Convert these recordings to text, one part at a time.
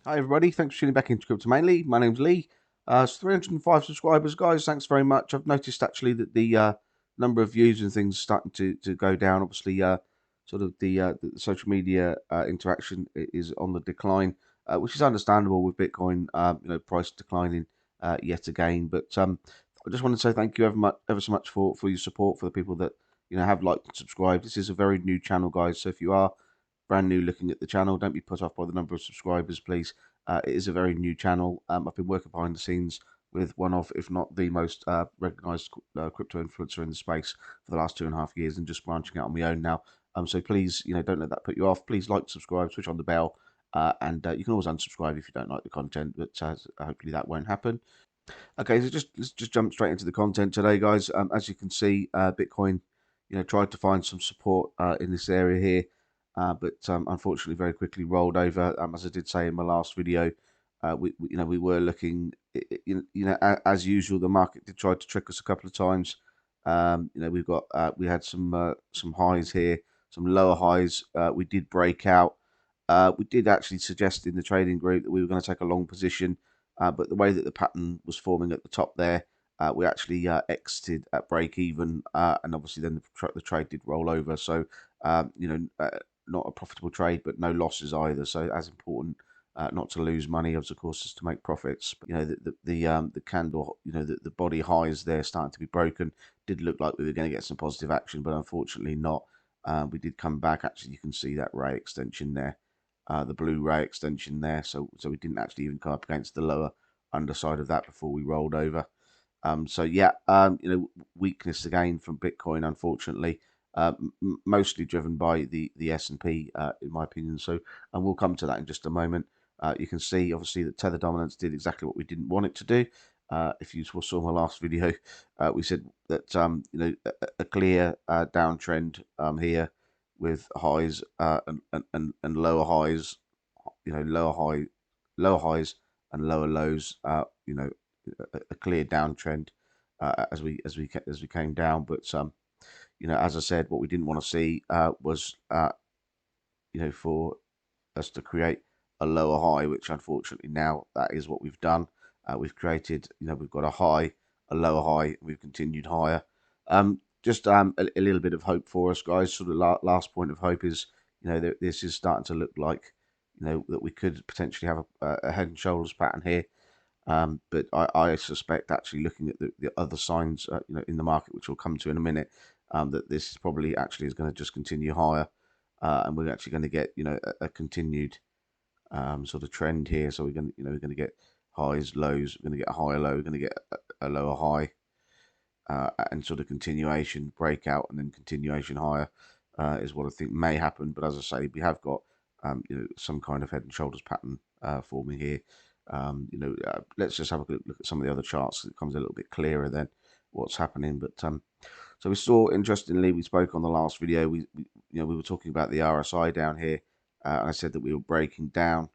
Hi everybody, thanks for tuning back into Crypto Mainly. My name's Lee. It's 305 subscribers, guys. Thanks very much. I've noticed actually that the number of views and things starting to go down. Obviously, sort of the social media interaction is on the decline, which is understandable with Bitcoin, price declining yet again. But I just want to say thank you ever so much for your support, for the people that have liked and subscribed. This is a very new channel, guys. So if you are brand new looking at the channel, don't be put off by the number of subscribers, please. It is a very new channel. I've been working behind the scenes with one of, if not the most recognized crypto influencer in the space for the last 2.5 years, and just branching out on my own now. So please, don't let that put you off. Please like, subscribe, switch on the bell, and you can always unsubscribe if you don't like the content, but hopefully that won't happen. Okay, so let's just jump straight into the content today, guys. As you can see, Bitcoin, tried to find some support in this area here, but unfortunately, very quickly rolled over. As I did say in my last video, we were looking, as usual, the market did try to trick us a couple of times. We had some highs here, some lower highs. We did break out. We did actually suggest in the trading group that we were going to take a long position. But the way that the pattern was forming at the top there, we actually exited at break even, and obviously then the trade did roll over. So, not a profitable trade, but no losses either. So, as important not to lose money as, of course, as to make profits. But, the candle, the body highs there starting to be broken. Did look like we were going to get some positive action, but unfortunately not. We did come back. Actually, you can see that ray extension there. The blue ray extension there, so we didn't actually even come up against the lower underside of that before we rolled over. So yeah, weakness again from Bitcoin, unfortunately, mostly driven by the S&P, in my opinion. So, and we'll come to that in just a moment. You can see, obviously, that tether dominance did exactly what we didn't want it to do. If you saw my last video, we said that a clear downtrend here with highs and lower highs, lower highs and lower lows. A clear downtrend as we came down. But as I said, what we didn't want to see was for us to create a lower high, which unfortunately now that is what we've done. We've created, we've got a high, a lower high, we've continued higher. Just a little bit of hope for us, guys. Sort of last point of hope is, this is starting to look like, that we could potentially have a head and shoulders pattern here. But I suspect, actually, looking at the other signs, in the market, which we'll come to in a minute, that this probably actually is going to just continue higher, and we're actually going to get, a continued sort of trend here. So we're going to get highs, lows. We're going to get a higher low. We're going to get a lower high, and sort of continuation breakout, and then continuation higher is what I think may happen. But as I say, we have got some kind of head and shoulders pattern forming here. Let's just have a look at some of the other charts. It becomes a little bit clearer then what's happening. But so we saw, interestingly, we spoke on the last video. We were talking about the RSI down here. I said that we were breaking down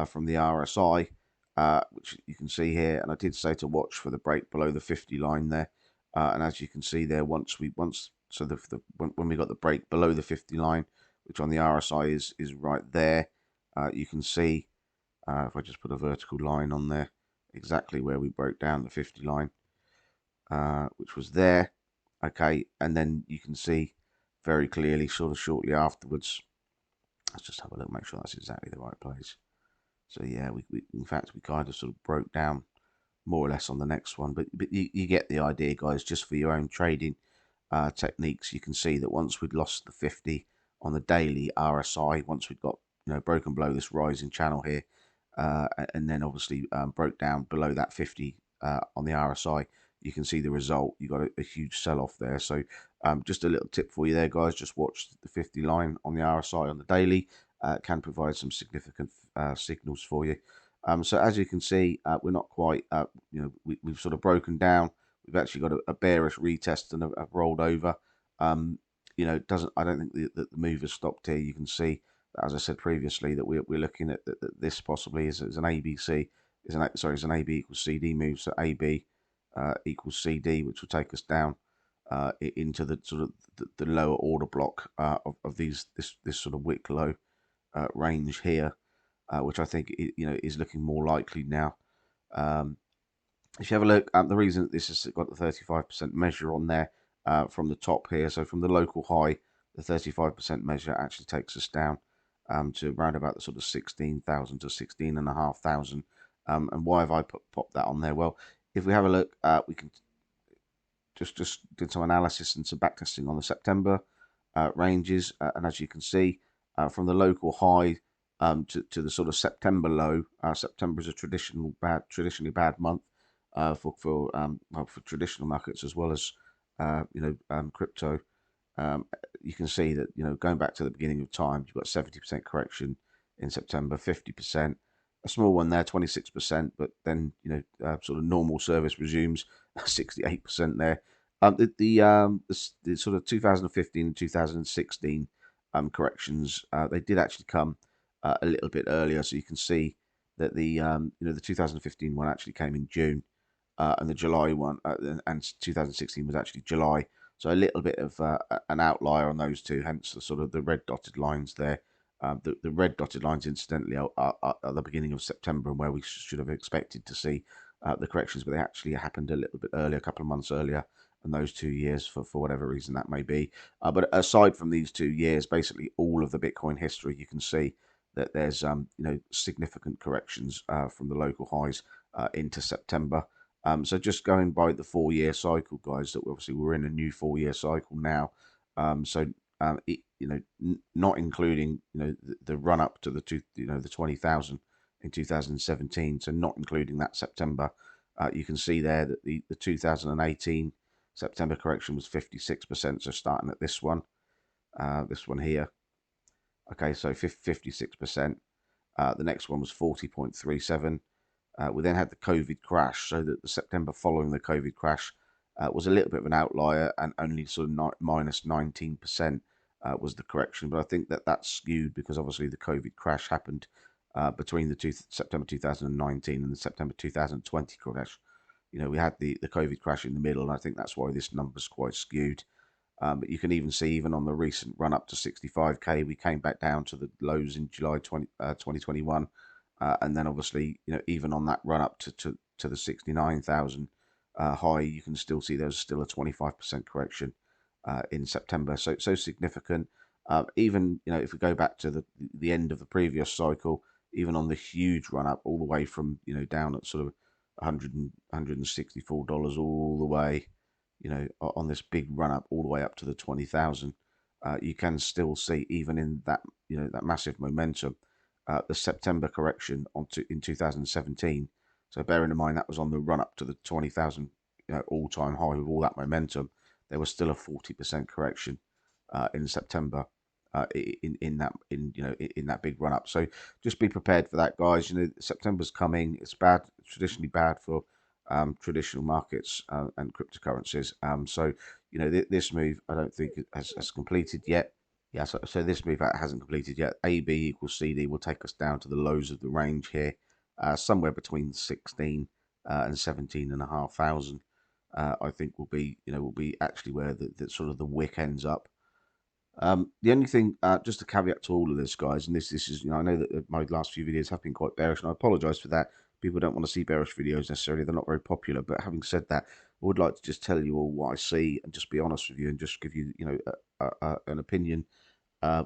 from the RSI, which you can see here, and I did say to watch for the break below the 50 line there. And as you can see there, when we got the break below the 50 line, which on the RSI is right there, you can see. If I just put a vertical line on there, exactly where we broke down the 50 line, which was there. Okay, and then you can see very clearly, sort of shortly afterwards. Let's just have a look, make sure that's exactly the right place. So yeah, we in fact we kind of sort of broke down more or less on the next one, but you get the idea, guys. Just for your own trading techniques, you can see that once we'd lost the 50 on the daily RSI, once we'd got broken below this rising channel here, and then obviously broke down below that 50 on the RSI, you can see the result. You got a huge sell-off there. So just a little tip for you there, guys. Just watch the 50 line on the RSI on the daily. Can provide some significant signals for you. So as you can see, we're not quite, we've sort of broken down. We've actually got a bearish retest and have rolled over. I don't think the move has stopped here. You can see, as I said previously, that we're looking at that this possibly is an ABC, is an AB equals CD move. So AB equals CD, which will take us down into the sort of the lower order block of this sort of wick low range here. which I think is looking more likely now. Um, if you have a look, the reason that this has got the 35% measure on there from the top here, so from the local high, the 35% measure actually takes us down to around about the sort of 16,000 to 16,500. And why have I popped that on there? Well, if we have a look, we can just did some analysis and some backtesting on the September ranges, and as you can see, from the local high to the sort of September low. September is a traditionally bad month well, for traditional markets as well as crypto. Um, you can see that going back to the beginning of time, you've got 70% correction in September, 50%, a small one there, 26%, but then sort of normal service resumes, 68% there. The sort of 2015 and 2016 corrections, they did actually come a little bit earlier, so you can see that the 2015 one actually came in June, and the July one and 2016 was actually July. So a little bit of an outlier on those two, hence the sort of the red dotted lines there. The red dotted lines, incidentally, are the beginning of September and where we should have expected to see the corrections, but they actually happened a little bit earlier, a couple of months earlier than those 2 years for whatever reason that may be. But aside from these 2 years, basically all of the Bitcoin history, you can see that there's significant corrections from the local highs into September. So just going by the 4 year cycle, guys, that obviously we're in a new 4 year cycle now. Not including the run up to the 20,000 in 2017. So not including that September, you can see there that the 2018 September correction was 56%. So starting at this one here. Okay, so 56%. The next one was 40.37. We then had the COVID crash, so that the September following the COVID crash was a little bit of an outlier, and only sort of minus 19% was the correction. But I think that's skewed because obviously the COVID crash happened between the September 2019 and the September 2020 crash. We had the COVID crash in the middle, and I think that's why this number's quite skewed. But you can even see, even on the recent run up to 65k, we came back down to the lows in July 2021. And then obviously, even on that run up to the 69,000 high, you can still see there's still a 25% correction in September. So significant. Even if we go back to the end of the previous cycle, even on the huge run up, all the way from down at sort of $164 all the way, on this big run up all the way up to the 20,000, you can still see, even in that that massive momentum, the September correction in 2017. So bearing in mind that was on the run up to the 20,000 all-time high with all that momentum, there was still a 40% correction in September in that big run up. So just be prepared for that, guys. September's coming. It's bad, traditionally bad for traditional markets and cryptocurrencies. So this move I don't think has completed yet. Yeah, so this move hasn't completed yet. AB equals CD will take us down to the lows of the range here, somewhere between 16 and 17,500. I think will be actually where the sort of the wick ends up. The only thing, just a caveat to all of this, guys, and this is, I know that my last few videos have been quite bearish, and I apologise for that. People don't want to see bearish videos necessarily; they're not very popular. But having said that, I would like to just tell you all what I see and just be honest with you and just give you, an opinion.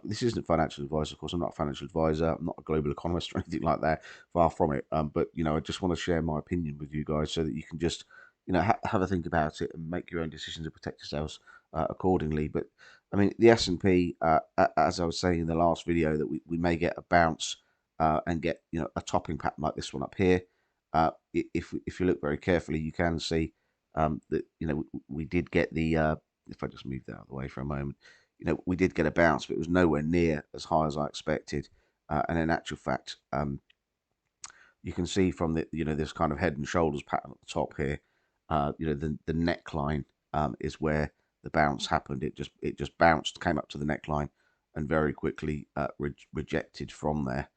This isn't financial advice, of course. I'm not a financial advisor. I'm not a global economist or anything like that. Far from it. But I just want to share my opinion with you guys so that you can just, have a think about it and make your own decisions and protect yourselves accordingly. But I mean, the S&P, as I was saying in the last video, that we may get a bounce and get a topping pattern like this one up here. If you look very carefully, you can see that we did get the. If I just move that out of the way for a moment, we did get a bounce, but it was nowhere near as high as I expected. And in actual fact, you can see from this kind of head and shoulders pattern at the top here, the neckline is where the bounce happened. It just bounced, came up to the neckline, and very quickly rejected from there.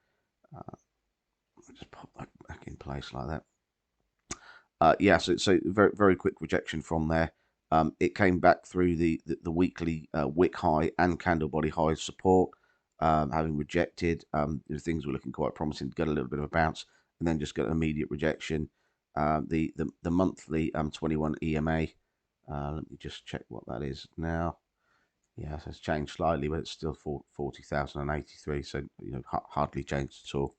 Just pop that back in place like that. Yeah, so very very quick rejection from there. It came back through the weekly wick high and candle body high support. having rejected. Things were looking quite promising to get a little bit of a bounce, and then just get an immediate rejection. The monthly 21 EMA. Let me just check what that is now. Yeah, so it's changed slightly, but it's still 40,083. So hardly changed at all.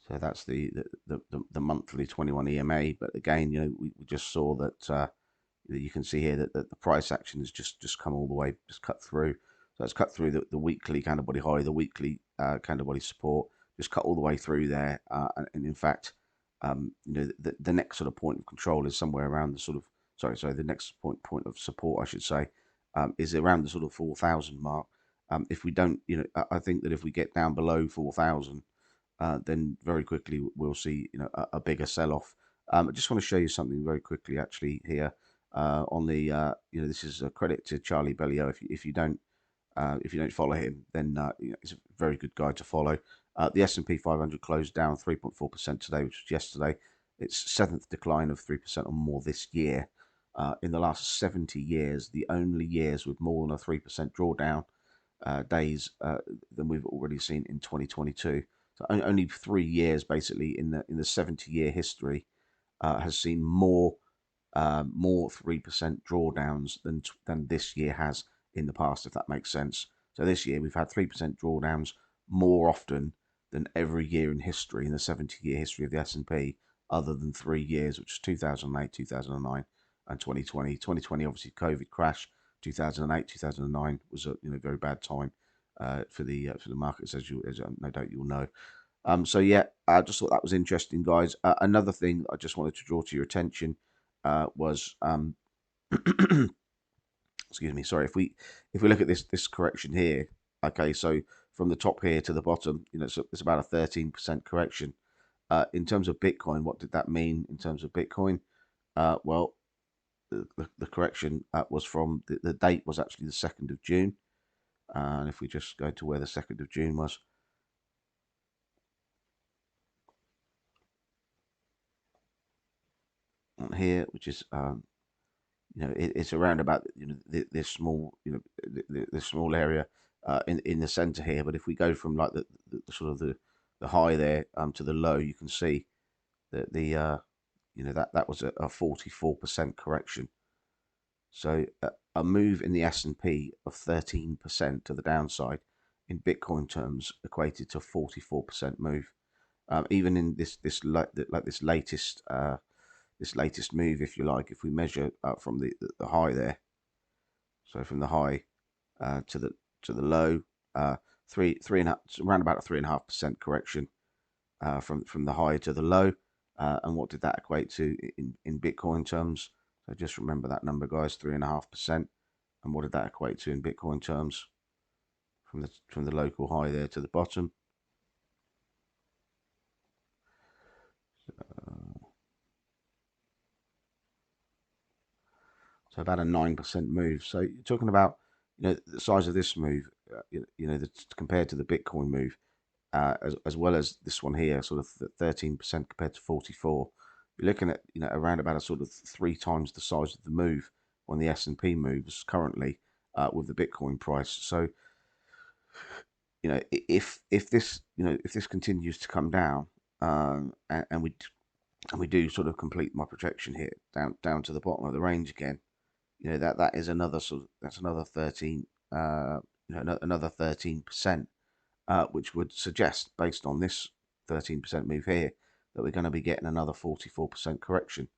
So that's the monthly 21 EMA. But again, we just saw that you can see here that the price action has just come all the way, just cut through. So it's cut through the weekly candle body high, the weekly candle body support, just cut all the way through there. And in fact, the next sort of point of control is somewhere around the sort of sorry, the next point of support, I should say, is around the sort of 4,000 mark. If we don't, I think that if we get down below 4,000, then very quickly we'll see a bigger sell-off. I just want to show you something very quickly actually here on the this is a credit to Charlie Bellio. If you don't follow him, then it's a very good guy to follow. The S&P 500 closed down 3.4% today, which was yesterday. Its seventh decline of 3% or more this year. In the last 70 years, the only years with more than a 3% drawdown days than we've already seen in 2022. So only 3 years, basically, in the 70-year history, has seen more 3% drawdowns than this year has in the past, if that makes sense. So this year we've had 3% drawdowns more often than every year in history, in the 70-year history of the S&P, other than 3 years, which is 2008, 2009, and 2020. 2020, obviously, COVID crash. 2008, 2009 was a very bad time for the markets, as no doubt you'll know. So yeah, I just thought that was interesting, guys. Another thing I just wanted to draw to your attention was excuse me, sorry. If we look at this correction here, okay, so from the top here to the bottom, it's about a 13% correction. In terms of Bitcoin, what did that mean in terms of Bitcoin? Well, the correction was from the date was actually the 2nd of June. And if we just go to where the 2nd of June was, on here, which is it's around about this small this small area in the center here. But if we go from like the sort of the high there to the low, you can see that that was a 44% correction. So a move in the S&P of 13% to the downside in Bitcoin terms equated to 44% move. Even in this latest move, if you like, if we measure from the high there, so from the high to the low, three and a half, around about a 3.5% correction from the high to the low. And what did that equate to in Bitcoin terms? So just remember that number, guys, 3.5%. And what did that equate to in Bitcoin terms? From the local high there to the bottom. So about a 9% move. So you're talking about the size of this move, compared to the Bitcoin move, as well as this one here, sort of 13% compared to 44. You're looking at around about a sort of 3 times the size of the move when the S&P moves currently with the Bitcoin price. So if this continues to come down, and we do sort of complete my projection here down to the bottom of the range again, that is another that's another 13 another 13%, which would suggest, based on this 13% move here, that we're going to be getting another 44% correction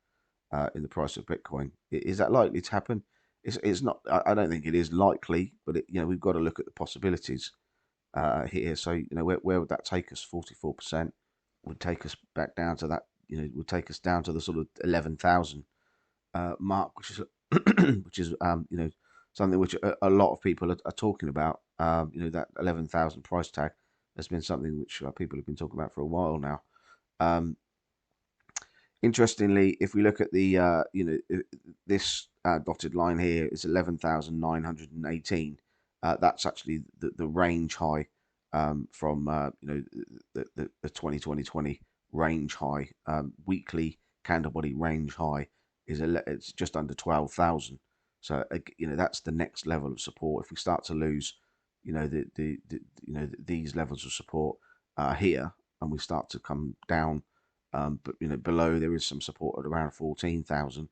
in the price of Bitcoin. Is that likely to happen? It's not. I don't think it is likely, but we've got to look at the possibilities here. So where would that take us? 44% would take us back down to that. Would take us down to the sort of 11,000 mark, which is which is something which a lot of people are talking about. That 11,000 price tag has been something which people have been talking about for a while now. Interestingly, if we look at the this dotted line here is 11,918. That's actually the range high from the 2020 range high, weekly candle body range high it's just under 12,000. So that's the next level of support. If we start to lose, these levels of support here, and we start to come down, but below there is some support at around 14,000.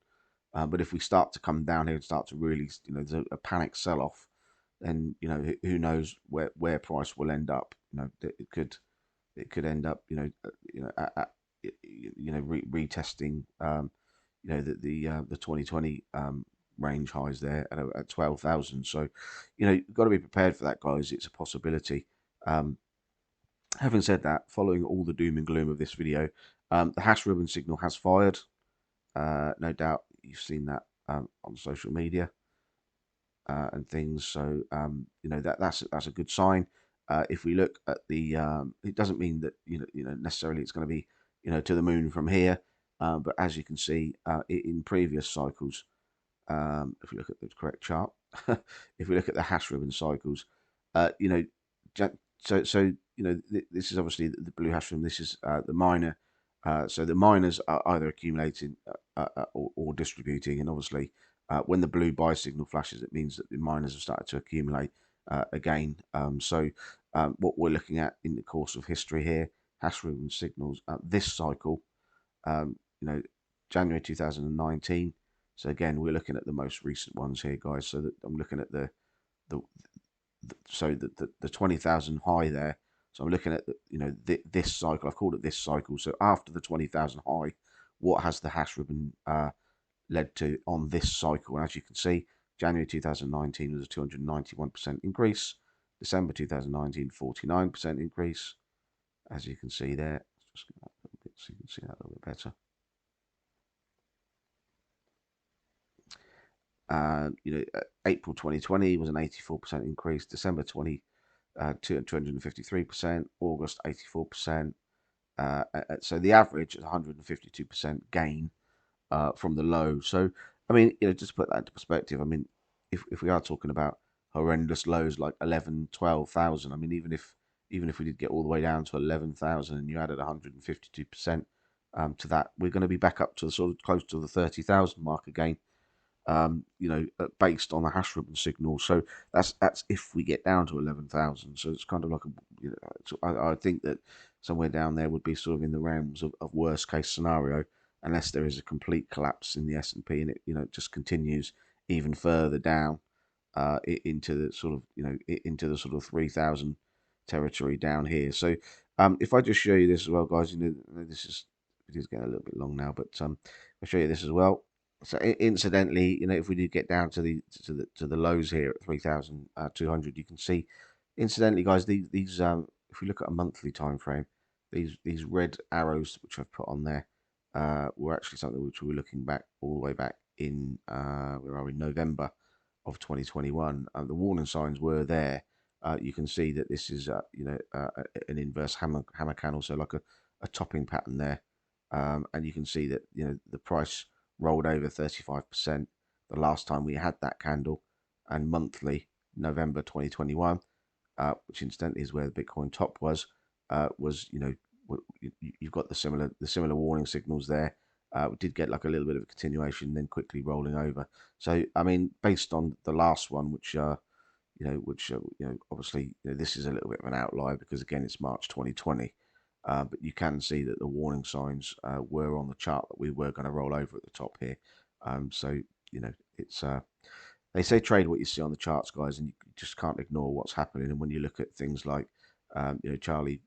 But if we start to come down here and start to really, there's a panic sell-off, then who knows where price will end up. It could end up retesting the 2020 range highs there at 12,000. So you've got to be prepared for that, guys. It's a possibility. Having said that, following all the doom and gloom of this video, the hash ribbon signal has fired. No doubt you've seen that on social media and things. So that's a good sign. If we look at the, it doesn't mean that necessarily it's going to be to the moon from here, but as you can see in previous cycles, if we look at the correct chart, if we look at the hash ribbon cycles, this is obviously the blue hash ribbon. This is the miner. So the miners are either accumulating or distributing, and obviously when the blue buy signal flashes, it means that the miners have started to accumulate again. What we're looking at in the course of history here, hash ribbon signals this cycle, January 2019. So again, we're looking at the most recent ones here, guys. So that I'm looking at the 20,000 high there. So I'm looking at this cycle. I've called it this cycle. So after the 20,000 high, what has the hash ribbon led to on this cycle? And as you can see, January 2019 was a 291% increase. December 2019, 49% increase. As you can see there, just get that a little bit so you can see that a little bit better. April 2020 was an 84% increase. December 253%. August 84%. So the average is 152% gain from the low. So I mean, just to put that into perspective, I mean, if we are talking about horrendous lows like 11, 12,000, I mean, even if we did get all the way down to 11,000 and you added 152% to that, we're going to be back up to the sort of close to the 30,000 mark again. Based on the hash ribbon signal. So that's if we get down to 11,000. So it's kind of like I think that somewhere down there would be sort of in the realms of worst case scenario, unless there is a complete collapse in the S&P and it just continues even further down into the sort of into the sort of 3,000 territory down here. So if I just show you this as well, guys, this is getting a little bit long now, but I'll show you this as well. So incidentally, if we do get down to the lows here at 3,200, you can see, incidentally, guys, these if we look at a monthly time frame, these red arrows which I've put on there were actually something which we were looking back all the way back in where are we, November of 2021. The warning signs were there. You can see that this is an inverse hammer candle, so like a topping pattern there, and you can see that the price rolled over 35% the last time we had that candle, and monthly November 2021, which incidentally is where the Bitcoin top was you've got the similar warning signals there. We did get like a little bit of a continuation, then quickly rolling over. So I mean, based on the last one, which obviously this is a little bit of an outlier because again it's March 2020. But you can see that the warning signs were on the chart that we were going to roll over at the top here. So it's they say trade what you see on the charts, guys, and you just can't ignore what's happening. And when you look at things like Charlie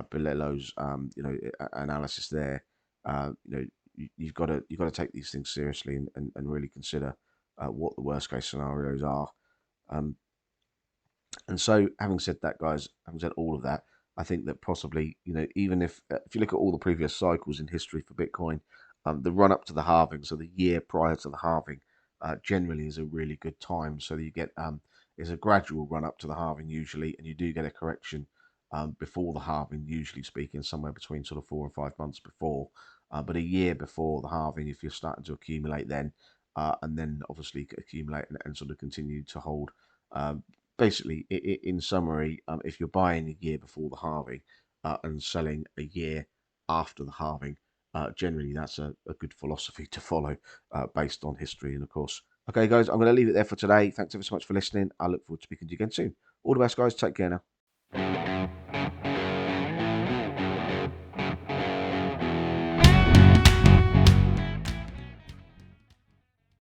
Bilello's analysis there, you've got to take these things seriously and really consider what the worst case scenarios are. And so, having said that, guys, having said all of that, I think that possibly, even if you look at all the previous cycles in history for Bitcoin, the run up to the halving, so the year prior to the halving, generally is a really good time. So you get is a gradual run up to the halving usually, and you do get a correction before the halving, usually speaking, somewhere between sort of 4 and 5 months before. But a year before the halving, if you're starting to accumulate then, and then obviously accumulate and sort of continue to hold. Basically, in summary, if you're buying a year before the halving and selling a year after the halving, generally that's a good philosophy to follow based on history and, of course, Okay, guys, I'm going to leave it there for today. Thanks ever so much for listening. I look forward to speaking to you again soon. All the best, guys. Take care now.